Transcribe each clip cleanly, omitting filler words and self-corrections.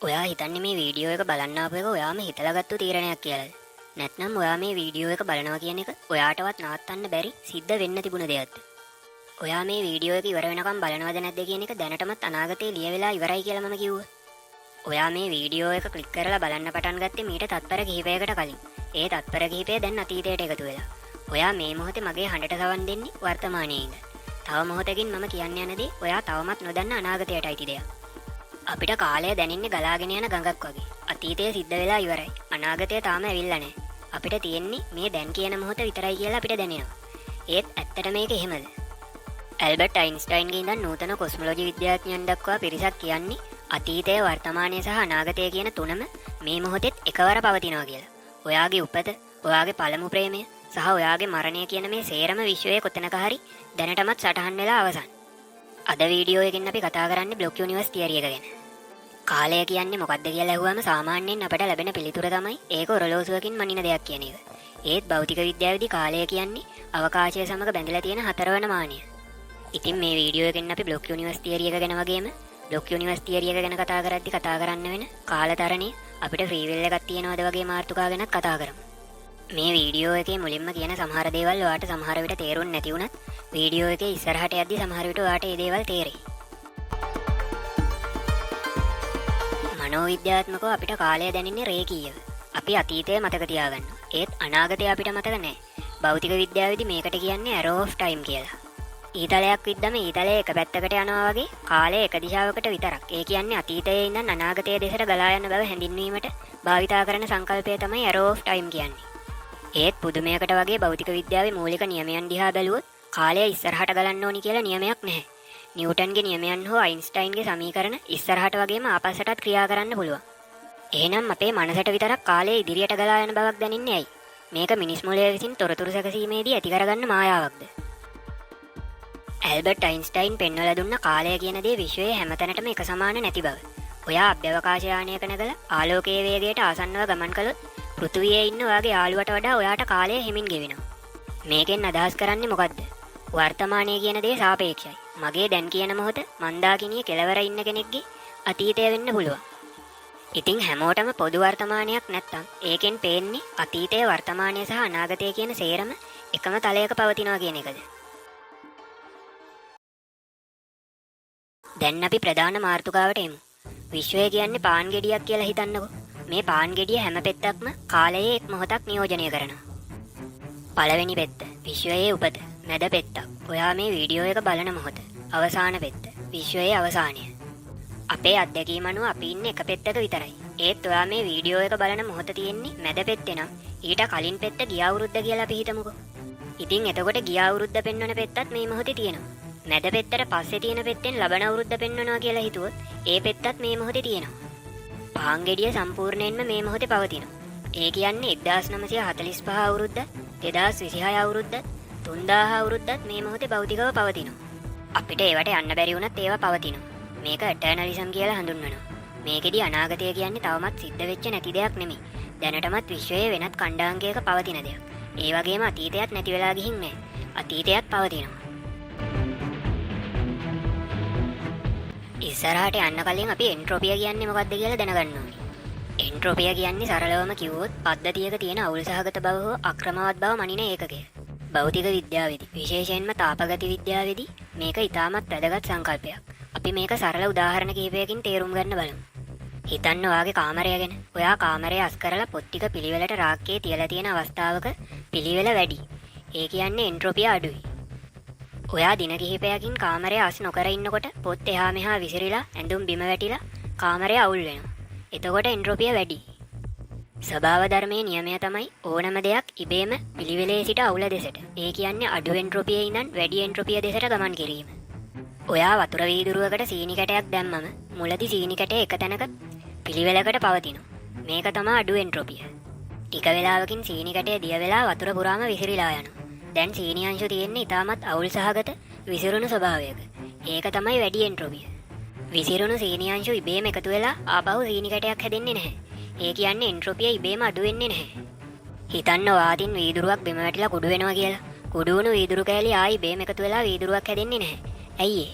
ඔයා හිතන්නේ මේ වීඩියෝ එක බලන්න ආපු එක ඔයාම හිතලා ගත්තු තීරණයක් කියලාද? නැත්නම් ඔයා මේ වීඩියෝ එක බලනවා කියන එක ඔයාටවත් නවත්තන්න බැරි සිද්ධ වෙන්න තිබුණ දෙයක්ද? ඔයා මේ වීඩියෝ එක ඉවර වෙනකම් බලනවද නැද්ද කියන එක දැනටමත් අනාගතේ ලියවිලා ඉවරයි කියලා මම කිව්වා. ඔයා මේ වීඩියෝ එක ක්ලික් කරලා බලන්න පටන් ගත්තේ මීට තත්පර කිහිපයකට කලින්. ඒ තත්පර කිහිපය දැන් අතීතයට එකතු වෙලා. ඔයා මේ මොහොතේ මගේ හඬට සවන් දෙන්නේ වර්තමානයේ ඉඳන්. තව මොහොතකින් මම කියන්න යන දේ ඔයා තවමත් නොදන්න අනාගතයට අයිති දෙයක්. අපිට කාලය දැනින්නේ ගලාගෙන යන ගඟක් වගේ. අතීතය සිද්ධ වෙලා ඉවරයි. අනාගතය තාම ඇවිල්ලා නැහැ. අපිට තියෙන්නේ මේ දැන් කියන මොහොත විතරයි කියලා අපිට දැනෙනවා. ඒත් ඇත්තට මේක එහෙමද? ඇල්බර්ට් අයින්ස්ටයින්ගේ ඉඳන් නූතන කොස්මොලොජි විද්‍යාඥයන් දක්වා පිරිසක් කියන්නේ අතීතය, වර්තමානය සහ අනාගතය කියන තුනම මේ මොහොතෙත් එකවර පවතිනවා කියලා. ඔයාගේ උපත, ඔයාගේ පළමු ප්‍රේමය සහ ඔයාගේ මරණය කියන මේ සේරම විශ්වයේ කොතනක හරි දැනටමත් සටහන් වෙලා අවසන්. අද වීඩියෝ එකෙන් අපි කතා කරන්නේ බ්ලොක් යුනිවර්ස් තියරි එක ගැන. කාලය කියන්නේ මොකක්ද කියලා අහුවම සාමාන්‍යයෙන් අපට ලැබෙන පිළිතුර තමයි ඒක ඔරලෝසුවකින් මනින දෙයක් කියන එක. ඒත් භෞතික විද්‍යාවේදී කාලය කියන්නේ අවකාශය සමග බැඳලා තියෙන හතරවන මානය. ඉතින් මේ වීඩියෝ එකෙන් අපි බ්ලොක් යුනිවර්ස් තියරි එක ගැන වගේම බ්ලොක් යුනිවර්ස් තියරි එක ගැන කතා කරද්දී කතා කරන්න වෙන කාලතරණය අපිට ෆ්‍රී විල් එකක් තියෙනවද වගේ මාතෘකා ගැනත් කතා කරමු. මේ වීඩියෝ එකේ මුලින්ම කියන සමහර දේවල් ඔයාට සමහර විට තේරුන්නේ නැති වුණත් වීඩියෝ එකේ ඉස්සරහට යද්දී සමහර විට ඔයාට මේ දේවල් තේරෙයි. මනෝවිද්‍යාත්මකව අපිට කාලය දැනෙන්නේ රේඛීයව. අපි අතීතය මතක තියාගන්නවා. ඒත් අනාගතය අපිට මතක නැහැ. භෞතික විද්‍යාවේදී මේකට කියන්නේ arrow of time කියලා. ඊතලයක් විද්දම ඊතලයේ එක පැත්තකට යනවා වගේ කාලය එක දිශාවකට විතරක්. ඒ කියන්නේ අතීතයේ ඉඳන් අනාගතයේ දෙසට ගලා යන බව හැඳින්වීමට භාවිතා කරන සංකල්පය තමයි arrow of time කියන්නේ. ඒත් පුදුමයකට වගේ භෞතික විද්‍යාවේ මූලික නියමයන් දිහා බැලුවොත් කාලය ඉස්සරහට ගලන්න ඕනි කියලා නියමයක් නැහැ. නිව්ටන්ගේ නියමයන් හෝ අයින්ස්ටයින්ගේ සමීකරණ ඉස්සරහට වගේම ආපස්සටත් ක්‍රියා කරන්න පුළුවන්. එහෙනම් අපේ මනසට විතරක් කාලය ඉදිරියට ගලා යන බවක් දැනෙන්නේ ඇයි? මේක මිනිස් මොළය විසින් තොරතුරු සැකසීමේදී ඇති කරගන්න මායාවක්ද? ඇල්බර්ට් අයින්ස්ටයින් පෙන්වලා දුන්න කාලය කියන දේ විශ්වයේ හැමතැනටම එක සමාන නැති බව. ඔයා අභ්‍යවකාශ යානයක නැගලා ආලෝකයේ වේගයට ආසන්නව ගමන් කළොත් පෘථුවියේ ඉන්න ඔයාගේ යාළුවට වඩා ඔයාට කාලය හිමින් ගෙවෙනවා. මේකෙන් අදහස් කරන්නේ මොකද්ද? වර්තමානයේ කියන දේ සාපේක්ෂයි. මගේ දැන් කියන මොහොත මන්දාකිනිය කෙලවර ඉන්න කෙනෙක්ගේ අතීතය වෙන්න පුළුවන්. ඉතින් හැමෝටම පොදු වර්තමානයක් නැත්තම් ඒකෙන් පේන්නේ අතීතය, වර්තමානය සහ අනාගතය කියන සේරම එකම තලයක පවතිනවා කියන එකද? දැන් අපි ප්‍රධාන මාතෘකාවට එමු. විශ්වය කියන්නේ පාන් ගෙඩියක් කියලා හිතන්නකෝ. මේ පාන් ගෙඩිය හැම පෙත්තක්ම කාලයේ එක් මොහොතක් නියෝජනය කරනවා. පළවෙනි පෙත්ත විශ්වයේ උපත, මැද පෙත්තක් ඔයා මේ වීඩියෝ එක බලන මොහොත, අවසාන පෙත්ත විශ්වයේ අවසානය. අපේ අත්දැකීම අනුව අපි ඉන්නේ එක පෙත්තක විතරයි. ඒත් ඔයා මේ වීඩියෝ එක බලන මොහොත තියෙන්නේ මැද පෙත්තේ නම් ඊට කලින් පෙත්ත ගිය අවුරුද්ද කියලා අපි හිතමුකෝ. ඉතින් එතකොට ගිය අවුරුද්ද පෙන්වන පෙත්තත් මේ මොහොතේ තියෙනවා. මැද පෙත්තට පස්සේ තියෙන පෙත්තෙන් ලබන අවුරුද්ද පෙන්වනවා කියලා හිතුවොත් ඒ පෙත්තත් මේ මොහොතේ තියෙනවා. පාන් ගෙඩිය සම්පූර්ණයෙන්ම මේ මොහොතේ පවතිනවා. ඒ කියන්නේ 1945 අවුරුද්ද, 2026 අවුරුද්ද, 3000 අවුරුද්දත් මේ මොහොතේ භෞතිකව පවතිනවා. අපිට ඒවට යන්න බැරි වුණත් ඒවා පවතිනවා. මේක එටර්නලිසම් කියලා හඳුන්වනවා. මේකෙදි අනාගතය කියන්නේ තවමත් සිද්ධ වෙච්ච නැති දෙයක් නෙමෙයි. දැනටමත් විශ්වයේ වෙනත් ඛණ්ඩාංගයක පවතින දෙයක්. ඒ වගේම අතීතයත් නැති වෙලා ගිහින් නැහැ. අතීතයත් පවතිනවා. ඉස්සරහට යන්න කලින් අපි එන්ට්‍රොපිය කියන්නේ මොකක්ද කියලා දැනගන්න ඕනේ. එන්ට්‍රොපිය කියන්නේ සරලවම කිව්වොත් පද්ධතියක තියෙන අවුල් සහගත බව හෝ අක්‍රමවත් බව මනින ඒකකය. භෞතික විද්‍යාවේදී විශේෂයෙන්ම තාපගති විද්‍යාවේදී මේක ඉතාමත් වැදගත් සංකල්පයක්. අපි මේක සරල උදාහරණ කිහිපයකින් තේරුම් ගන්න බලමු. හිතන්න ඔයාගේ කාමරය ගැන. ඔයා කාමරය අස් කරලා පොත් ටික පිළිවෙලට රාක්කේ තියලා තියෙන අවස්ථාවක පිළිවෙල වැඩි. ඒ කියන්නේ එන්ට්‍රොපිය අඩුයි. ඔයා දින කිහිපයකින් කාමරය අස් නොකර ඉන්නකොට පොත් එහා මෙහා විසිරිලා ඇඳුම් බිම වැටිලා කාමරය අවුල් වෙනවා. එතකොට එන්ට්‍රොපිය වැඩි. ස්වභාව ධර්මයේ නියමය තමයි ඕනම දෙයක් ඉබේම පිළිවෙලේ සිට අවුල දෙසට. ඒ කියන්නේ අඩු එන්ට්‍රොපියේ ඉඳන් වැඩි එන්ට්‍රොපිය දෙසට ගමන් කිරීම. ඔයා වතුර වීදුරුවකට සීනි කැටයක් දැම්මම මුලදී සීනි කැටය එක තැනක පිළිවෙලකට පවතිනවා. මේක තමයි අඩු එන්ට්‍රොපිය. ටික වෙලාවකින් සීනි කැටය දිය වෙලා වතුර පුරාම විසිරීලා යනවා. දැන් සීනි අංශු තියෙන්නේ ඉතාමත් අවුල් සහගත විසිරුණු ස්වභාවයක. ඒක තමයි වැඩි එන්ට්‍රොපිය. විසිරුණු සීනි අංශු ඉබේම එකතු වෙලා ආපහු සීනි කැටයක් හැදෙන්නේ නැහැ. ඒ කියන්නේ එන්ට්‍රොපිය ඉබේම අඩු වෙන්නේ නැහැ. හිතන්න ඔයාටින් වීදුරුවක් බිම වැටිලා කුඩු වෙනවා කියලා. කුඩු වුණු වීදුරු කෑලි ආයි ඉබේම එකතු වෙලා වීදුරුවක් හැදෙන්නේ නැහැ. ඇයි ඒ?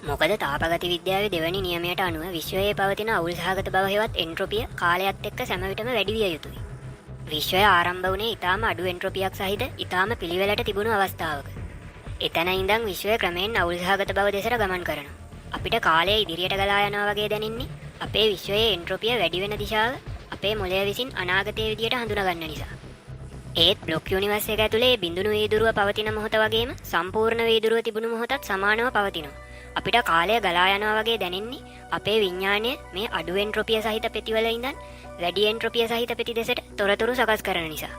මොකද තාපගති විද්‍යාවේ දෙවැනි නියමයට අනුව විශ්වයේ පවතින අවුල් සහගත බව හෙවත් එන්ට්‍රොපිය කාලයත් එක්ක සෑම විටම වැඩි විය යුතුයි. විශ්වය ආරම්භ වුණේ ඊටාම අඩු එන්ට්‍රොපියක් සහිත ඊටාම පිළිවෙලට තිබුණු අවස්ථාවක. එතන ඉඳන් විශ්වය ක්‍රමයෙන් අවුල් සහගත බව දෙසට ගමන් කරනවා. අපිට කාලය ඉදිරියට ගලා යනවා වගේ දැනෙන්නේ අපේ විශ්වයේ එන්ට්‍රොපිය වැඩි වෙන දිශාව අපේ මොළය විසින් අනාගතයේ විදියට හඳුනා ගන්න නිසා. ඒත් බ්ලොක් යුනිවර්ස් එක ඇතුලේ බිඳුණු වීදුරුව පවතින මොහොත වගේම සම්පූර්ණ වීදුරුව තිබුණු මොහොතත් සමානව පවතිනවා. අපිට කාලය ගලා යනවා වගේ දැනෙන්නේ අපේ විඥාණය මේ අඩු එන්ට්‍රොපිය සහිත පෙතිවල ඉඳන් වැඩි එන්ට්‍රොපිය සහිත පෙති දෙසට තොරතුරු සකස් කරන නිසා.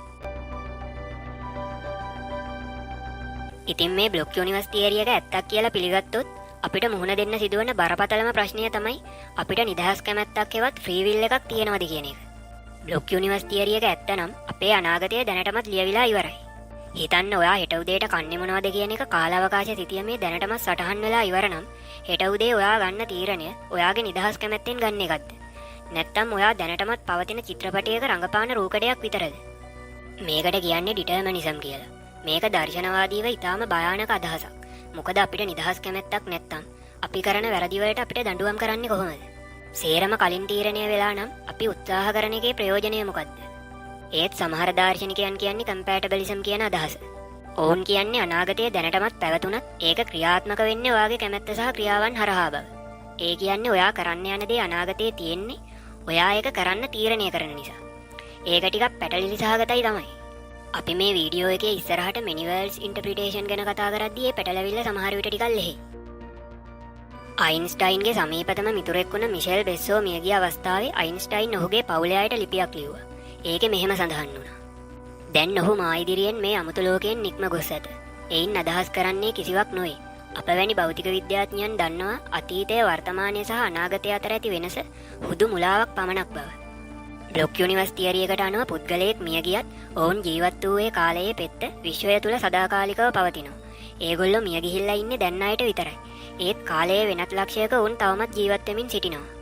ඉතින් මේ බ්ලොක් යුනිවර්ස් තියරි එක ඇත්තක් කියලා පිළිගත්තොත් අපිට මුහුණ දෙන්න සිදුවන බරපතලම ප්‍රශ්නය තමයි අපිට නිදහස් කැමැත්තක් හෙවත් ෆ්‍රී විල් එකක් තියෙනවද කියන එක. බ්ලොක් යුනිවර්ස් තියරි එක ඇත්ත නම් අපේ අනාගතය දැනටමත් ලියවිලා ඉවරයි. හිතන්න ඔයා හෙට උදේට කන්නේ මොනවද කියන එක කාලාවකාශ සිතියමේ දැනටමත් සටහන් වෙලා ඉවර නම් හෙට උදේ ඔයා ගන්න තීරණය ඔයාගේ නිදහස් කැමැත්තෙන් ගන්න එකක්ද? නැත්නම් ඔයා දැනටමත් පවතින චිත්‍රපටයක රඟපාන රූකඩයක් විතරද? මේකට කියන්නේ ඩිටර්මිනිසම් කියලා. මේක දර්ශනවාදීව ඊටාම භයානක අදහසක්. මොකද අපිට නිදහස් කැමැත්තක් නැත්තම් අපි කරන වැරදි වලට අපිට දඬුවම් කරන්නේ කොහොමද? සේරම කලින් තීරණය වෙලා නම් අපි උත්සාහ කරන එකේ ප්‍රයෝජනය මොකද්ද? ඒත් සමහර දාර්ශනිකයන් කියන්නේ කම්පැටබලිසම් කියන අදහස. ඔවුන් කියන්නේ අනාගතයේ දැනටමත් පැවතුනත් ඒක ක්‍රියාත්මක වෙන්නේ ඔයාගේ කැමැත්ත සහ ක්‍රියාවන් හරහා බව. ඒ කියන්නේ ඔයා කරන්න යන දේ අනාගතයේ තියෙන්නේ ඔයා ඒක කරන්න තීරණය කරන නිසා. ඒක ටිකක් පැටලිලි සහගතයි තමයි. අපි මේ වීඩියෝ එකේ ඉස්සරහට මෙනිවර්ල්ස් ඉන්ටර්ප්‍රිටේෂන් ගැන කතා කරද්දී ඒ පැටලවිල්ල සමහර විට ටිකක් ලෙහෙයි. අයින්ස්ටයින්ගේ සමීපතම මිතුරෙක් වුණ මිෂෙල් බෙස්සෝ මියගිය අවස්ථාවේ අයින්ස්ටයින් ඔහුගේ පවුලේ අයට ලිපියක් ලිව්වා. ඒකේ මෙහෙම සඳහන් වුණා. දැන් ඔහු මා ඉදිරියෙන් මේ අමුතු ලෝකයෙන් නික්ම ගොස් ඇත. එයින් අදහස් කරන්නේ කිසිවක් නොවේ. අප වැනි භෞතික විද්‍යාඥයන් දන්නවා අතීතය වර්තමානය සහ අනාගතය අතර ඇති වෙනස හුදු මුලාවක් පමණක් බව. බ්ලොක් යුනිවර්ස් තියරි එකට අනුව පුද්ගලයෙක් මිය ගියත් ඔවුන් ජීවත් වූයේ කාලයේ පෙත්ත විශ්වය තුල සදාකාලිකව පවතිනවා. ඒගොල්ලෝ මිය ගිහිල්ලා ඉන්නේ දැන් අයට විතරයි. ඒත් කාලයේ වෙනත් ලක්ෂයක ඔවුන් තවමත් ජීවත් වෙමින් සිටිනවා.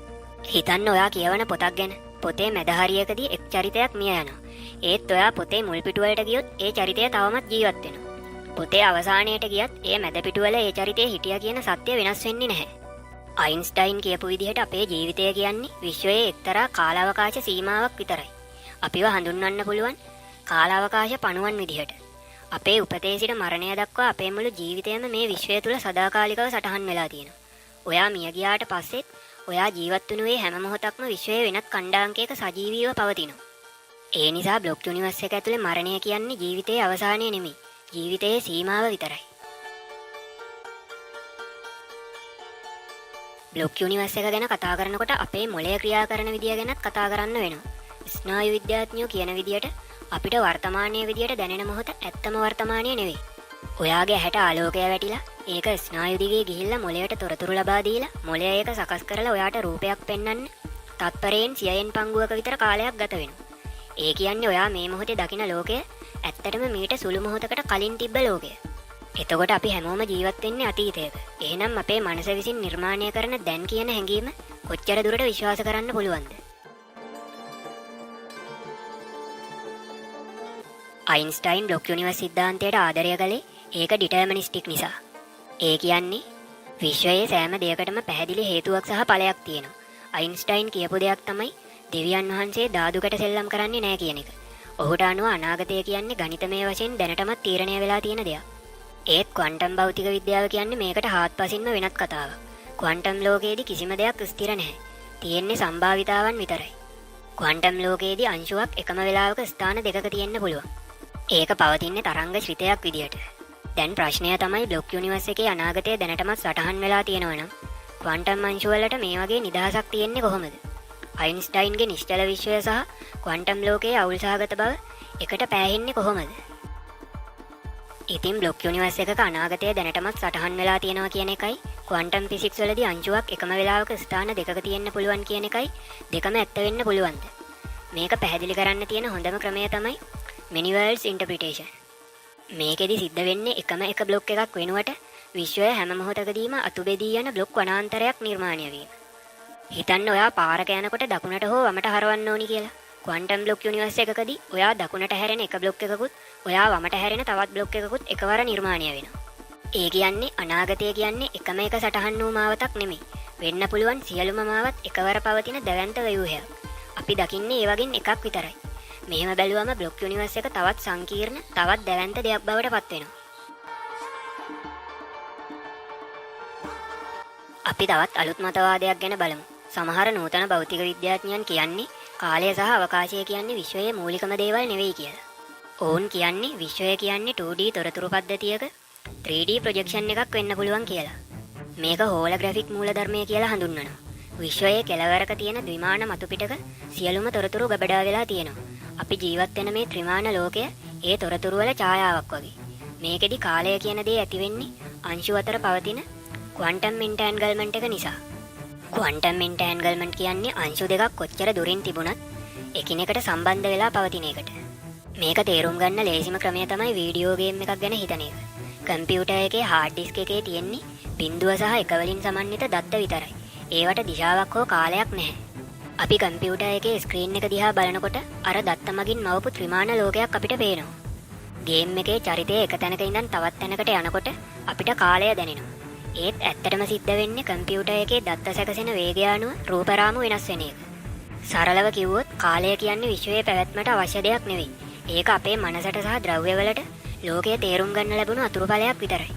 හිතන්න ඔයා කියවන පොතක් ගැන. පොතේ මැද හරියකදී එක් චරිතයක් මිය යනවා. ඒත් ඔයා පොතේ මුල් පිටුවලට ගියොත් ඒ චරිතය තවමත් ජීවත් වෙනවා. පොතේ අවසානයට ගියත් ඒ මැද පිටුවල ඒ චරිතය හිටියා කියන සත්‍ය වෙනස් වෙන්නේ නැහැ. අයින්ස්ටයින් කියපු විදිහට අපේ ජීවිතය කියන්නේ විශ්වයේ එක්තරා කාලාවකාශ සීමාවක් විතරයි. අපිව හඳුන්වන්න පුළුවන් කාලාවකාශ පණුවන් විදිහට. අපේ උපතේ සිට මරණය දක්වා අපේ මුළු ජීවිතයම මේ විශ්වය තුල සදාකාලිකව සටහන් වෙලා තියෙනවා. ඔයා මිය ගියාට පස්සෙත් ඔයා ජීවත් වුණේ හැම මොහොතක්ම විශ්වයේ වෙනත් ඛණ්ඩාංකයක සජීවීව පවතිනවා. ඒ නිසා බ්ලොක් යුනිවර්ස් එක ඇතුලේ මරණය කියන්නේ ජීවිතයේ අවසානය නෙමෙයි. ජීවිතයේ සීමාව විතරයි. බ්ලොක් යුනිවර්ස් එක ගැන කතා කරනකොට අපේ මොළය ක්‍රියා කරන විදිය ගැනත් කතා කරන්න වෙනවා. ස්නායු විද්‍යාඥයෝ කියන විදියට අපිට වර්තමානයේ විදියට දැනෙන මොහොත ඇත්තම වර්තමානය නෙවෙයි. ඔයාගේ ඇහැට ආලෝකය වැටිලා ඒක ස්නායු දිගේ ගිහිල්ලා මොළයට තොරතුරු ලබා දීලා මොළය ඒක සකස් කරලා ඔයාට රූපයක් පෙන්වන්න තත්පරයෙන් 100න් පංගුවක විතර කාලයක් ගත වෙනවා. ඒ කියන්නේ ඔයා මේ මොහොතේ දකින ලෝකය ඇත්තටම මීට සුළු මොහොතකට කලින් තිබ්බ ලෝකය. එතකොට අපි හැමෝම ජීවත් වෙන්නේ අතීතයක. එහෙනම් අපේ මනස විසින් නිර්මාණය කරන දැන් කියන හැඟීම කොච්චර දුරට විශ්වාස කරන්න පුළුවන්ද? අයින්ස්ටයින් බ්ලොක් යුනිවර්ස් සිද්ධාන්තයට ආදරය කළේ ඒක ඩිටර්මිනිස්ටික් නිසා. ඒ කියන්නේ විශ්වයේ සෑම දෙයකටම පැහැදිලි හේතුවක් සහ ඵලයක් තියෙනවා. අයින්ස්ටයින් කියපු දෙයක් තමයි දෙවියන් වහන්සේ ධාතුකට සෙල්ලම් කරන්නේ නැහැ කියන එක. ඔහුට අනුව අනාගතය කියන්නේ ගණිතමය වශයෙන් දැනටමත් තීරණය වෙලා තියෙන දෙයක්. ඒත් ක්වොන්ටම් භෞතික විද්‍යාව කියන්නේ මේකට හාත්පසින්ම වෙනත් කතාවක්. ක්වොන්ටම් ලෝකයේදී කිසිම දෙයක් ස්ථිර නැහැ. තියෙන්නේ සම්භාවිතාවන් විතරයි. ක්වොන්ටම් ලෝකයේදී අංශුවක් එකම වෙලාවක ස්ථාන දෙකක තියෙන්න පුළුවන්. ඒක පවතින්නේ තරංග ශ්‍රිතයක් විදියට. දැන් ප්‍රශ්නය තමයි බ්ලොක් යුනිවර්ස් එකේ අනාගතය දැනටමත් සටහන් වෙලා තියෙනවා නම් ක්වොන්ටම් අංශු වලට මේ වගේ නිදහසක් තියෙන්නේ කොහොමද? අයින්ස්ටයින්ගේ නිශ්චල විශ්වය සහ ක්වොන්ටම් ලෝකයේ අවුල් සහගත බව එකට පෑහෙන්නේ කොහොමද? ඉතින් බ්ලොක් යුනිවර්ස් එකක අනාගතය දැනටමත් සටහන් වෙලා තියෙනවා කියන එකයි ක්වොන්ටම් ෆිසික්ස් වලදී අංශුවක් එකම වෙලාවක ස්ථාන දෙකක තියෙන්න පුළුවන් කියන එකයි දෙකම ඇත්ත වෙන්න පුළුවන්ද? මේක පැහැදිලි කරන්න තියෙන හොඳම ක්‍රමය තමයි මෙනිවර්ල්ස් ඉන්ටර්ප්‍රිටේෂන්. මේකෙදි සිද්ධ වෙන්නේ එකම එක බ්ලොක් එකක් වෙනුවට විශ්වය හැම මොහොතකදීම අතුබෙදී යන බ්ලොක් වනාන්තරයක් නිර්මාණය වීම. හිතන්න ඔයා පාරක යනකොට දකුණට හෝ වමට හරවන්න ඕනි කියලා. ක්වොන්ටම් බ්ලොක් යුනිවර්ස් එකකදී ඔයා දකුණට හැරෙන එක බ්ලොක් එකකුත් ඔයා වමට හැරෙන තවත් බ්ලොක් එකකුත් එකවර නිර්මාණය වෙනවා. ඒ කියන්නේ අනාගතය කියන්නේ එකම එක සටහන් වූ මාවතක් නෙමෙයි. වෙන්න පුළුවන් සියලුම මාවත් එකවර පවතින දැවැන්ත ව්‍යුහයක්. අපි දකින්නේ ඒ වගේන් එකක් විතරයි. මෙහෙම බැලුවම බ්ලොක් යුනිවර්ස් එක තවත් සංකීර්ණ, තවත් දැවැන්ත දෙයක් බවට පත් වෙනවා. අපි තවත් අලුත් මතවාදයක් ගැන බලමු. සමහර නූතන භෞතික විද්‍යාඥයන් කියන්නේ කාලය සහ අවකාශය කියන්නේ විශ්වයේ මූලිකම දේවල් නෙවෙයි කියලා. ඔවුන් කියන්නේ විශ්වය කියන්නේ 2D තොරතුරු පද්ධතියක 3D ප්‍රොජෙක්ෂන් එකක් වෙන්න පුළුවන් කියලා. මේක හෝලෝග්‍රැෆික් මූලධර්මය කියලා හඳුන්වනවා. විශ්වයේ කෙළවරක තියෙන ද්විමාන මතු පිටක සියලුම තොරතුරු ගබඩා වෙලා තියෙනවා. අපි ජීවත් වෙන මේ ත්‍රිමාන ලෝකය ඒ තොරතුරු වල ඡායාවක් වගේ. මේකෙදි කාලය කියන දේ ඇති වෙන්නේ අංශු අතර පවතින ක්වොන්ටම් එන්ටැන්ගල්මන්ට් එක නිසා. ක්වොන්ටම් එන්ටැන්ගල්මන්ට් කියන්නේ අංශු දෙකක් කොච්චර දුරින් තිබුණත් එකිනෙකට සම්බන්ධ වෙලා පවතින එකට. මේක තේරුම් ගන්න ලේසිම ක්‍රමය තමයි වීඩියෝ ගේම් එකක් ගැන හිතන එක. කම්පියුටර් එකේ හાર્ඩ් ඩිස්ක් එකේ තියෙන්නේ බිංදුව සහ එක වලින් සමන්විත දත්ත විතරයි. ඒවට දිශාවක් හෝ කාලයක් නැහැ. අපි කම්පියුටර් එකේ ස්ක්‍රීන් එක දිහා බලනකොට අර දත්ත මගින් මවපු ත්‍රිමාන ලෝකයක් අපිට පේනවා. ගේම් එකේ චරිතය එක තැනක ඉඳන් තවත් තැනකට යනකොට අපිට කාලය දැනෙනවා. ඒත් ඇත්තටම සිද්ධ වෙන්නේ කම්පියුටර් එකේ දත්ත සැකසෙන වේගය අනුව රූපරාමු වෙනස් වෙන එක. සරලව කිව්වොත් කාලය කියන්නේ විශ්වයේ පැවැත්මට අවශ්‍ය දෙයක් නෙවෙයි. ඒක අපේ මනසට සහ ද්‍රව්‍යවලට ලෝකයේ තේරුම් ගන්න ලැබුණු අතුරුඵලයක් විතරයි.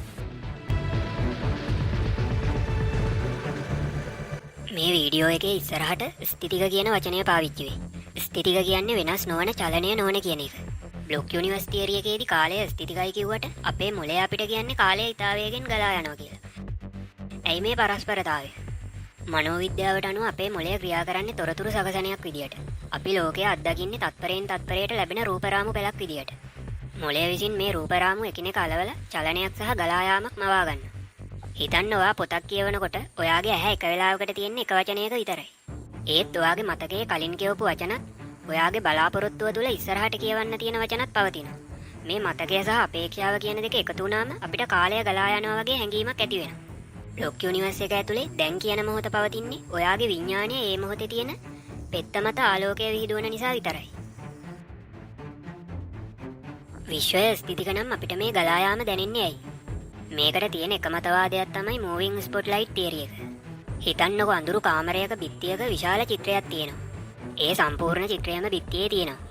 මේ වීඩියෝ එකේ ඉස්සරහට ස්ථිතික කියන වචනය පාවිච්චි වෙයි. ස්ථිතික කියන්නේ වෙනස් නොවන චලනය නොවන කියන එක. බ්ලොක් යුනිවර්ස් තියරි එකේදී කාලය ස්ථිතිකයි කිව්වට අපේ මොළය අපිට කියන්නේ කාලය ඉතා වේගෙන් ගලා යනවා කියලා. ඇයි මේ පරස්පරතාවය? මනෝවිද්‍යාවට අනුව අපේ මොළය ක්‍රියා කරන්නේ තොරතුරු සකසනයක් විදියට. අපි ලෝකය අත්දකින්නේ තත්පරයෙන් තත්පරයට ලැබෙන රූපරාමු පෙළක් විදියට. මොළය විසින් මේ රූපරාමු එකිනෙක අලවල චලනයක් සහ ගලා යාමක් මවා ගන්නවා. හිතන්න ඔයා පොතක් කියවනකොට ඔයාගේ ඇහැ එක වෙලාවකට තියෙන එක වචනයක විතරයි. ඒත් ඔයාගේ මතකයේ කලින් කියවපු වචනත් ඔයාගේ බලාපොරොත්තුව තුළ ඉස්සරහට කියවන්න තියෙන වචනත් පවතිනවා. මේ මතකය සහ අපේක්ෂාව කියන දෙක එකතු වුණාම අපිට කාලය ගලා යනවා වගේ හැඟීමක් ඇති වෙනවා. බ්ලොක් යුනිවර්ස් එක ඇතුලේ දැන් කියන මොහොත පවතින්නේ ඔයාගේ විඥානය ඒ මොහොතේ තියෙන පෙත්ත මත ආලෝකය විහිදුවන නිසා විතරයි. විශ්වය ස්ථිතික නම් අපිට මේ ගලා යාම දැනෙන්නේ ඇයි? මේකට තියෙන එක මතවාදයක් තමයි මූවිං ස්පොට්ලයිට් තියරි එක. හිතන්නකො අඳුරු කාමරයක බිත්තියක විශාල චිත්‍රයක් තියෙනවා. ඒ සම්පූර්ණ චිත්‍රයම බිත්තියේ තියෙනවා.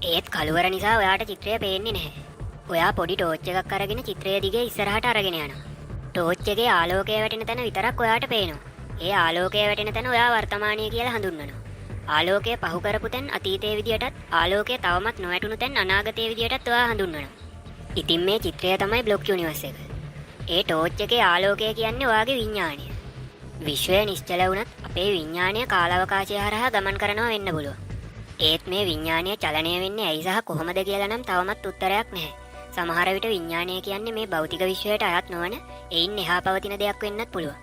ඒත් කළුවර නිසා ඔයාට චිත්‍රය පේන්නේ නැහැ. ඔයා පොඩි ටෝච් එකක් අරගෙන චිත්‍රය දිගේ ඉස්සරහට අරගෙන යනවා. ටෝච් එකේ ආලෝකය වැටෙන තැන විතරක් ඔයාට පේනවා. ඒ ආලෝකය වැටෙන තැන ඔයා වර්තමානය කියලා හඳුන්වනවා. ආලෝකය පහු කරපු තැන් අතීතයේ විදියටත් ආලෝකය තවමත් නොවැටුණු තැන් අනාගතයේ විදියටත් ඔයා හඳුන්වනවා. ඉතින් මේ චිත්‍රය තමයි බ්ලොක් යුනිවර්ස් එක. ඒ ටෝච් එකේ ආලෝකය කියන්නේ ඔයාගේ විඥාණය. විශ්වය නිශ්චල වුණත් අපේ විඥාණය කාලාවකාශය හරහා ගමන් කරනවා වෙන්න පුළුවන්. ඒත් මේ විඥාණය චලනය වෙන්නේ ඇයි සහ කොහොමද කියලා නම් තවමත් උත්තරයක් නැහැ. සමහර විට විඥාණය කියන්නේ මේ භෞතික විශ්වයට අයත් නොවන එයින් එහා පවතින දෙයක් වෙන්නත් පුළුවන්.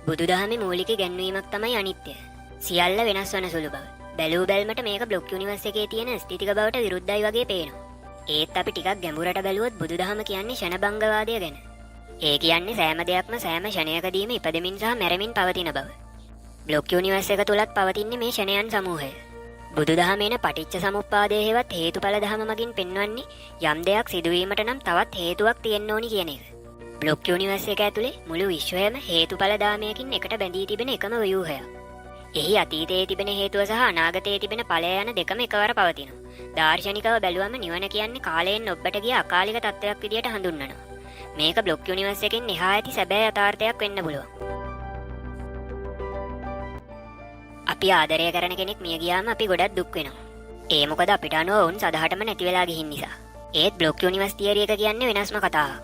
බුදුදහමේ මූලික ගැන්වීමක් තමයි අනිත්‍ය. සියල්ල වෙනස් වන සුළු බව. බැලූ බැල්මට මේක බ්ලොක් යුනිවර්ස් එකේ තියෙන ස්ථිතික බවට විරුද්ධයි වගේ පේනවා. ඒත් අපි ටිකක් ගැඹුරට බැලුවොත් බුදුදහම කියන්නේ ෂණභංගවාදය ගැන. ඒ කියන්නේ සෑම දෙයක්ම සෑම ෂණයකදීම ඉපදෙමින් සහ මැරෙමින් පවතින බව. බ්ලොක් යුනිවර්ස් එක තුලත් පවතින්නේ මේ ෂණයන් සමූහය. බුදුදහමේන පටිච්ච සමුප්පාදයේ හේවත් හේතුඵල ධම මගින් පෙන්වන්නේ යම් දෙයක් සිදුවීමට නම් තවත් හේතුවක් තියෙන්න ඕනි කියන එක. බ්ලොක් යුනිවර්ස් එක ඇතුලේ මුළු විශ්වයම හේතුඵල ධාමයකින් එකට බැඳී තිබෙන එකම ව්‍යුහයක්. එහි අතීතයේ තිබෙන හේතුව සහ අනාගතයේ තිබෙන ඵලය යන දෙකම එකවර පවතිනවා. දාර්ශනිකව බැලුවම නිවන කියන්නේ කාලයෙන් ඔබට ගිය අකාලික තත්ත්වයක් විදියට හඳුන්වනවා. මේක බ්ලොක් යුනිවර්ස් එකෙන් එහා ඇති සැබෑ යථාර්ථයක් වෙන්න පුළුවන්. අපි ආදරය කරන කෙනෙක් මිය ගියාම අපි ගොඩක් දුක් වෙනවා. ඒ මොකද අපිට අනුව වුන් සදහටම නැති වෙලා ගිහින් නිසා. ඒත් බ්ලොක් යුනිවර්ස් තියරි එක කියන්නේ වෙනස්ම කතාවක්.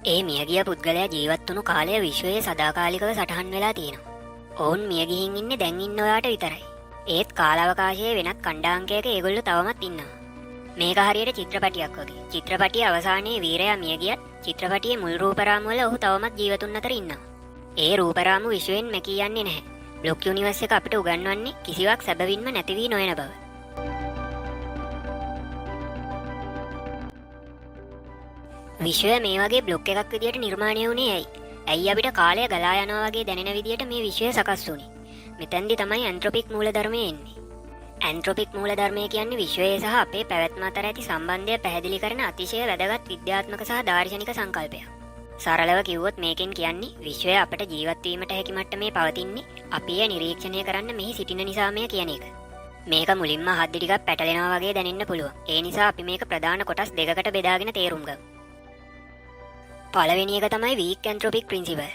ඒ මිය ගිය පුද්ගලයා ජීවත් වුණු කාලය විශ්වයේ සදාකාලිකව සටහන් වෙලා තියෙනවා. ඔවුන් මිය ගිහින් ඉන්නේ දැන් ඉන්න ඔයාට විතරයි. ඒත් කාලාවකාශයේ වෙනත් ඛණ්ඩාංකයක ඒගොල්ලෝ තවමත් ඉන්නවා. මේක හරියට චිත්‍රපටියක් වගේ. චිත්‍රපටියේ අවසානයේ වීරයා මිය ගියත් චිත්‍රපටියේ මුල් රූපරාමු වල ඔහු තවමත් ජීවතුන් අතර ඉන්නවා. ඒ රූපරාමු විශ්වයෙන් මැකී යන්නේ නැහැ. බ්ලොක් යුනිවර්ස් එක අපිට උගන්වන්නේ කිසිවක් සැබවින්ම නැති වී නොයන බව. විශ්වය මේ වගේ බ්ලොක් එකක් විදියට නිර්මාණය වුණේ ඇයි? ඇයි අපිට කාලය ගලා යනවා වගේ දැනෙන විදියට මේ විශ්වය සකස් වුනේ? මෙතෙන්දි තමයි ඇන්ට්‍රොපික් මූලධර්මය එන්නේ. ඇන්ට්‍රොපික් මූලධර්මය කියන්නේ විශ්වයේ සහ අපේ පැවැත්ම අතර ඇති සම්බන්ධය පැහැදිලි කරන අතිශය වැදගත් විද්‍යාත්මක සහ දාර්ශනික සංකල්පයක්. සරලව කිව්වොත් මේකෙන් කියන්නේ විශ්වය අපට ජීවත් වීමට හැකි මට්ටමේ පවතින්නේ අපි එය නිරීක්ෂණය කරන්න මෙහි සිටින නිසාමය කියන එක. මේක මුලින්ම හද්දි ටිකක් පැටලෙනවා වගේ දැනෙන්න පුළුවන්. ඒ නිසා අපි මේක ප්‍රධාන කොටස් දෙකකට බෙදාගෙන තේරුම් ගමු. පළවෙනි එක තමයි වීක් ඇන්ට්‍රොපික් ප්‍රින්සිපල්.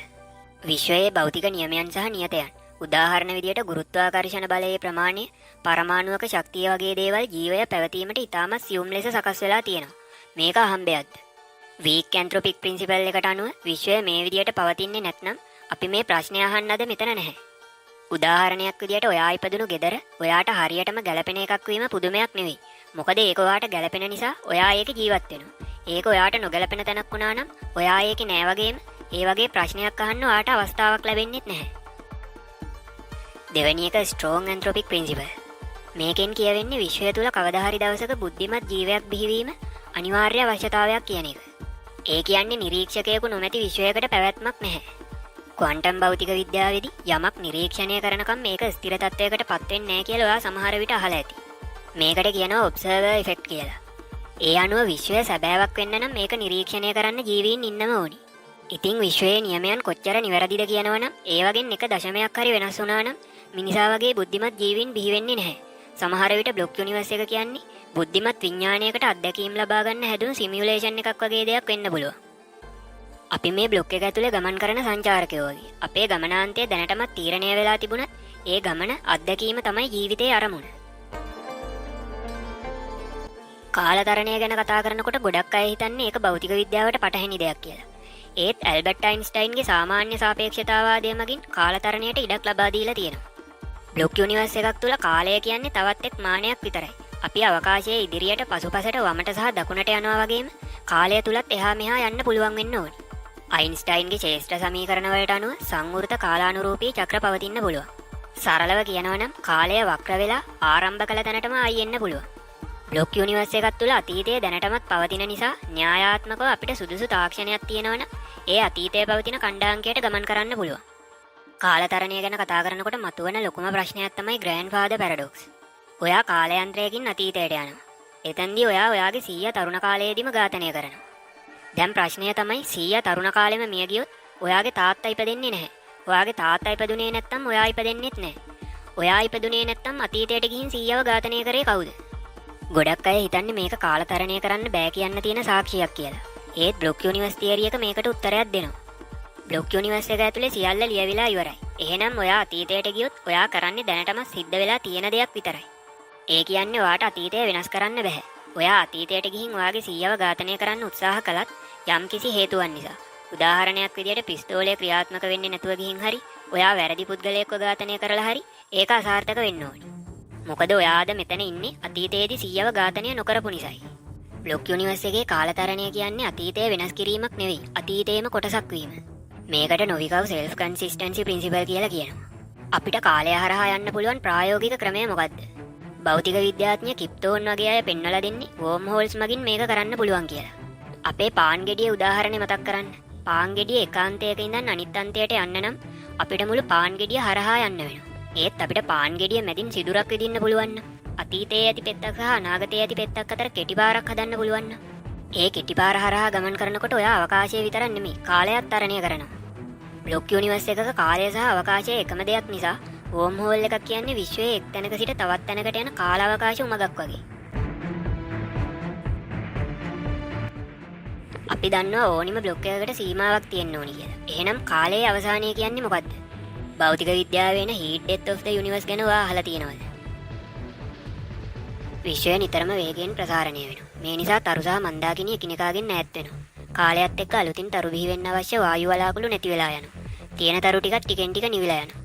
විශ්වයේ භෞතික නියමයන් සහ නියතයන්. උදාහරණ විදියට ගුරුත්වාකර්ෂණ බලයේ ප්‍රමාණය, පරමාණුක ශක්තිය වගේ දේවල් ජීවය පැවතීමට ඉතාමත් සියුම් ලෙස සකස් වෙලා තියෙනවා. මේක අහම්බයක්ද? වීක් ඇන්ට්‍රොපික් ප්‍රින්සිපල් එකට අනුව විශ්වය මේ විදියට පවතින්නේ නැත්නම් අපි මේ ප්‍රශ්නය අහන්නද මෙතන නැහැ. උදාහරණයක් විදියට ඔයා ඉපදුණු ගෙදර ඔයාට හරියටම ගැලපෙන එකක් වීම පුදුමයක් නෙවෙයි. මොකද ඒක ඔයාට ගැලපෙන නිසා ඔයා ඒක ජීවත් වෙනවා. ඒක ඔයාට නොගැලපෙන තැනක් වුණා නම් ඔයා ඒකේ නෑ වගේම ඒ වගේ ප්‍රශ්නයක් අහන්න ඔයාට අවස්ථාවක් ලැබෙන්නේ නැහැ. දෙවෙනි එක ස්ට්‍රෝං ඇන්ට්‍රොපික් ප්‍රින්සිපල්. මේකෙන් කියවෙන්නේ විශ්වය තුල කවදා හරි දවසක බුද්ධිමත් ජීවයක් බිහිවීම අනිවාර්ය අවශ්‍යතාවයක් කියන එක. ඒ කියන්නේ නිරීක්ෂකයෙකු නොමැති විශ්වයකට පැවැත්මක් නැහැ. ක්වොන්ටම් භෞතික විද්‍යාවේදී යමක් නිරීක්ෂණය කරනකම් මේක ස්ථිර තත්ත්වයකට පත් වෙන්නේ නැහැ කියලා ඔයා සමහර විට අහලා ඇති. මේකට කියනවා ඔබ්සර්වර් ඉෆෙක්ට් කියලා. ඒ අනුව විශ්වය සැබෑවක් වෙන්න නම් මේක නිරීක්ෂණය කරන්න ජීවීන් ඉන්නම ඕනි. ඉතින් විශ්වයේ නියමයන් කොච්චර නිවැරදිද කියනවනම් ඒ වගේ එක දශමයක් හරි වෙනස් වුණා නම් මිනිසා වගේ බුද්ධිමත් ජීවීන් බිහි වෙන්නේ නැහැ. සමහර විට බ්ලොක් යුනිවර්ස් එක කියන්නේ බුද්ධිමත් විඥානයකට අත්දැකීම් ලබා ගන්න හැදුණු සිමියුලේෂන් එකක් වගේ දෙයක් වෙන්න පුළුවන්. අපි මේ බ්ලොක් එක ඇතුලේ ගමන් කරන සංචාරකයෝ වගේ. අපේ ගමනාන්තය දැනටමත් තීරණය වෙලා තිබුණත් ඒ ගමන අත්දැකීම තමයි ජීවිතයේ අරමුණ. කාලතරණය ගැන කතා කරනකොට ගොඩක් අය හිතන්නේ ඒක භෞතික විද්‍යාවට පටහැනි දෙයක් කියලා. ඒත් ඇල්බර්ට් අයින්ස්ටයින්ගේ සාමාන්‍ය සාපේක්ෂතාවාදය මගින් කාලතරණයට ඉඩක් ලබා දීලා තියෙනවා. බ්ලොක් යුනිවර්ස් එකක් තුල කාලය කියන්නේ තවත් එක් මානයක් විතරයි. අපි අවකාශයේ ඉදිරියට පසුපසට වමට සහ දකුණට යනවා වගේම කාලය තුලත් එහා මෙහා යන්න පුළුවන් වෙන්න ඕනේ. අයින්ස්ටයින්ගේ ශ්‍රේෂ්ඨ සමීකරණ වලට අනුව සංවෘත කාලානුරූපී චක්‍ර පවතින්න පුළුවන්. සරලව කියනවා නම් කාලය වක්‍ර වෙලා ආරම්භ කළ තැනටම ආයි එන්න පුළුවන්. බ්ලොක් යුනිවර්ස් එකක් තුල අතීතයේ දැනටමත් පවතින නිසා න්‍යායාත්මකව අපිට සුදුසු තාක්ෂණයක් තියෙනවනම් ඒ අතීතයේ පවතින ඛණ්ඩාංකයට ගමන් කරන්න පුළුවන්. කාලතරණය ගැන කතා කරනකොට මතුවන ලොකුම ප්‍රශ්නයක් තමයි ග්‍රෑන්ඩ්ෆාදර් පැරඩොක්ස්. ඔයා කාලයන්ත්‍රයකින් අතීතයට යනවා. එතෙන්දී ඔයා ඔයාගේ සීයා තරුණ කාලයේදීම ඝාතනය කරනවා. දැන් ප්‍රශ්නය තමයි සීයා තරුණ කාලෙම මිය ගියොත් ඔයාගේ තාත්තා ඉපදෙන්නේ නැහැ. ඔයාගේ තාත්තා ඉපදුනේ නැත්නම් ඔයා ඉපදෙන්නෙත් නැහැ. ඔයා ඉපදුනේ නැත්නම් අතීතයට ගිහින් සීයාව ඝාතනය කරේ කවුද? ගොඩක් අය හිතන්නේ මේක කාලතරණය කරන්න බෑ කියන්න තියෙන සාක්ෂියක් කියලා. ඒත් බ්ලොක් යුනිවර්ස් තියරි එක මේකට උත්තරයක් දෙනවා. බ්ලොක් යුනිවර්ස් එක ඇතුලේ සියල්ල ලියවිලා ඉවරයි. එහෙනම් ඔයා අතීතයට ගියොත් ඔයා කරන්නේ දැනටම සිද්ධ වෙලා තියෙන දෙයක් විතරයි. ඒ කියන්නේ ඔයාට අතීතය වෙනස් කරන්න බෑ. ඔයා අතීතයට ගිහින් ඔයාගේ සීයාව ඝාතනය කරන්න උත්සාහ කළත් යම්කිසි හේතුවක් නිසා. උදාහරණයක් විදියට පිස්තෝලය ක්‍රියාත්මක වෙන්නේ නැතුව ගිහින් හරි ඔයා වැරදි පුද්ගලයෙක්ව ඝාතනය කරලා හරි ඒක අසාර්ථක වෙන්න ඕනි. මොකද ඔයාද මෙතන ඉන්නේ අතීතයේදී සීයාව ඝාතනය නොකරපු නිසායි. බ්ලොක් යුනිවර්ස් එකේ කාලතරණය කියන්නේ අතීතය වෙනස් කිරීමක් නෙවෙයි අතීතයේම කොටසක් වීම. මේකට නොවිකව් සෙල්ෆ් කන්සිස්ටන්සි ප්‍රින්සිපල් කියලා කියනවා. අපිට කාලය හරහා යන්න පුළුවන් ප්‍රායෝගික ක්‍රමය මොකද්ද? භෞතික විද්‍යාඥ කිප්තෝන් වගේ අය පෙන්වලා දෙන්නේ වෝම් හෝල්ස් මගින් මේක කරන්න පුළුවන් කියලා. අපේ පාන් ගෙඩිය උදාහරණය මතක් කරන්න. පාන් ගෙඩිය එක අන්තයක ඉඳන් අනිත් අන්තයට යන්න නම් අපිට මුළු පාන් ගෙඩිය හරහා යන්න වෙනවා. ඒත් අපිට පාන් ගෙඩිය මැදින් සිදුරක් විදින්න පුළුවන් නම් අතීතයේ ඇති පෙත්තක් සහ අනාගතයේ ඇති පෙත්තක් අතර කෙටි පාරක් හදන්න පුළුවන් නම් ඒ කෙටි පාර හරහා ගමන් කරනකොට ඔයා අවකාශය විතරක් නෙමෙයි කාලයත් තරණය කරනවා. බ්ලොක් යුනිවර්ස් එකක කාලය සහ අවකාශය එකම දෙයක් නිසා වෝම් හෝල් එකක් කියන්නේ විශ්වයේ එක් තැනක සිට තවත් තැනකට යන කාලාවකාශ උමගක් වගේ. අපි දන්නවා ඕනිම බ්ලොක් එකකට සීමාවක් තියෙන්න ඕනි කියලා. එහෙනම් කාලයේ අවසානය කියන්නේ මොකද්ද? භෞතික විද්‍යාවේ වෙන heat death of the universe ගැන ඔයා අහලා තියෙනවද? විශ්වය නිතරම වේගයෙන් ප්‍රසාරණය වෙනවා. මේ නිසා තරු සහ මන්දාකිණි එකිනෙකාගෙන් ඈත් වෙනවා. කාලයත් එක්ක අලුතින් තරු බිහි වෙන්න අවශ්‍ය වායු වලාකුළු නැති වෙලා යනවා. තියෙන තරු ටිකක් ටිකෙන් ටික නිවිලා යනවා.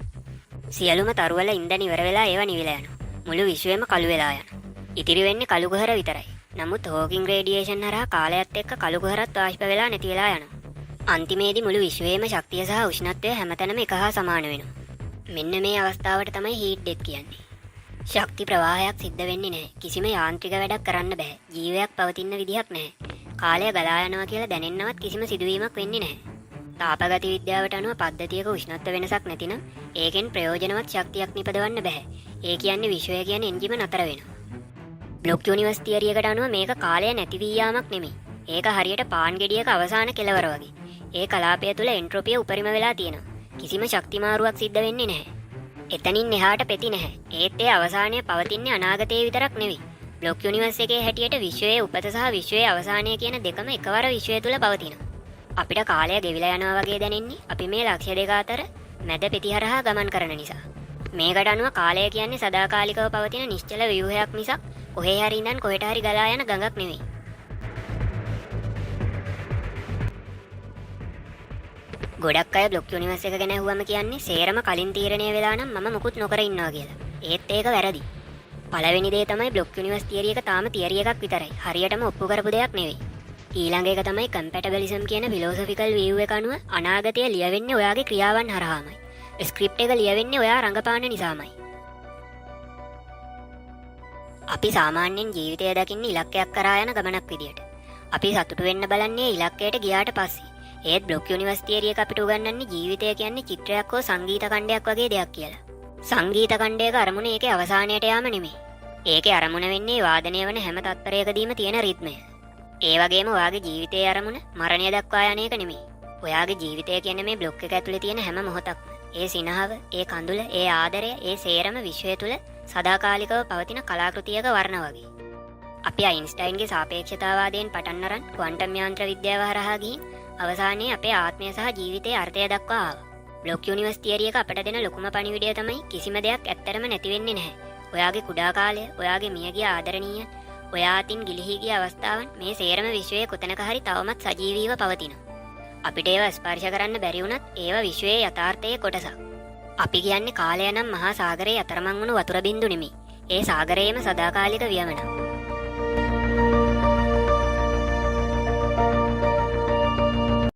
සියලුම තරු වල ඉන්ධන ඉවර වෙලා ඒවා නිවිලා යනවා. මුළු විශ්වයම කළු වෙලා යනවා. ඉතිරි වෙන්නේ කළු කුහර විතරයි. නමුත් හෝකින් රේඩියේෂන් හරහා කාලයත් එක්ක කළු කුහරත් වාෂ්ප වෙලා නැති වෙලා යනවා. අන්තිමේදී මුළු විශ්වයේම ශක්තිය සහ උෂ්ණත්වය හැමතැනම එක හා සමාන වෙනවා. මෙන්න මේ අවස්ථාවට තමයි හීට් ඩෙත් කියන්නේ. ශක්ති ප්‍රවාහයක් සිද්ධ වෙන්නේ නැහැ. කිසිම යාන්ත්‍රික වැඩක් කරන්න බෑ. ජීවයක් පවතින විදිහක් නැහැ. කාලය ගලා යනවා කියලා දැනෙන්නවත් කිසිම සිදුවීමක් වෙන්නේ නැහැ. තාපගති විද්‍යාවට අනුව පද්ධතියක උෂ්ණත්ව වෙනසක් නැතිනම් ඒකෙන් ප්‍රයෝජනවත් ශක්තියක් නිපදවන්න බෑ. ඒ කියන්නේ විශ්වය කියන්නේ එන්ජිම නතර වෙනවා. බ්ලොක් යුනිවර්ස් තියරි එකට අනුව මේක කාලය නැති වී යාමක් නෙමෙයි. ඒක හරියට පාන් ගෙඩියක අවසාන කෙලවර වගේ. ඒ කලාපය තුල එන්ට්‍රොපිය උපරිම වෙලා තියෙනවා. කිසිම ශක්ති මාරුවක් සිද්ධ වෙන්නේ නැහැ. එතනින් එහාට පෙති නැහැ. ඒත් ඒ අවසානය පවතින්නේ අනාගතයේ විතරක් නෙවෙයි. බ්ලොක් යුනිවර්ස් එකේ හැටියට විශ්වයේ උපත සහ විශ්වයේ අවසානය කියන දෙකම එකවර විශ්වය තුල පවතිනවා. අපිට කාලය ගෙවිලා යනවා වගේ දැනෙන්නේ අපි මේ ලක්ෂ්‍ය දෙක අතර මැද පෙති හරහා ගමන් කරන නිසා. මේකට අනුව කාලය කියන්නේ සදාකාලිකව පවතින නිශ්චල ව්‍යුහයක් මිසක් කොහේ හරි ඉඳන් කොහෙට හරි ගලා යන ගඟක් නෙවෙයි. ගොඩක් අය බ්ලොක් යුනිවර්ස් එක ගැන අහුවම කියන්නේ සේරම කලින් තීරණය වෙලා නම් මම මුකුත් නොකර ඉන්නවා කියලා. ඒත් ඒක වැරදි. පළවෙනි දේ තමයි බ්ලොක් යුනිවර්ස් තියරි එක තාම තියරි එකක් විතරයි. හරියටම ඔප්පු කරපු දෙයක් නෙවෙයි. ඊළඟ එක තමයි කම්පැටබලිසම් කියන ෆිලොසොෆිකල් view එක අනුව අනාගතය ලියවෙන්නේ ඔයාගේ ක්‍රියාවන් හරහාමයි. ස්ක්‍රිප්ට් එක ලියවෙන්නේ ඔයා රඟපාන නිසාමයි. අපි සාමාන්‍යයෙන් ජීවිතය දකින්නේ ඉලක්කයක් කරා යන ගමනක් විදියට. අපි සතුටු වෙන්න බලන්නේ ඉලක්කයට ගියාට පස්සේ. ඒත් බ්ලොක් යුනිවර්ස් තියරි එක අපිට උගන්වන්නේ ජීවිතය කියන්නේ චිත්‍රයක් හෝ සංගීත කණ්ඩයක් වගේ දෙයක් කියලා. සංගීත කණ්ඩයක අරමුණ ඒකේ අවසානයට යාම නෙමෙයි. ඒකේ අරමුණ වෙන්නේ වාදනය වන හැම තත්පරයකදීම තියෙන රිද්මය. ඒ වගේම ඔයාගේ ජීවිතයේ අරමුණ මරණය දක්වා යන එක නෙමෙයි. ඔයාගේ ජීවිතය කියන්නේ මේ බ්ලොක් එක ඇතුලේ තියෙන හැම මොහොතක්ම. ඒ සිනහව, ඒ කඳුල, ඒ ආදරය, ඒ සේරම විශ්වය තුල සදාකාලිකව පවතින කලාකෘතියක වර්ණ වගේ. අපි අයින්ස්ටයින්ගේ සාපේක්ෂතාවාදයෙන් පටන් අරන් ක්වොන්ටම් යාන්ත්‍ර විද්‍යාව හරහා ගිහින් අවසානයේ අපේ ආත්මය සහ ජීවිතයේ අර්ථය දක්වා ආවා. බ්ලොක් යුනිවර්ස් තියරි එක අපට දෙන ලොකුම පණිවිඩය තමයි කිසිම දෙයක් ඇත්තටම නැති වෙන්නේ නැහැ. ඔයාගේ කුඩා කාලය, ඔයාගේ මියගිය ආදරණීය, ඔයා අතින් ගිලිහි ගිය අවස්ථාවන් මේ සේරම විශ්වයේ කොතැනක හරි තවමත් සජීවීව පවතිනවා. අපිට ඒවා ස්පර්ශ කරන්න බැරි වුණත් ඒවා විශ්වයේ යථාර්ථයේ කොටසක්. අපි කියන්නේ කාලය නම් මහා සාගරයේ අතරමං වුණු වතුර බින්දු නෙමෙයි. ඒ සාගරයේම සදාකාලික වියමනක්.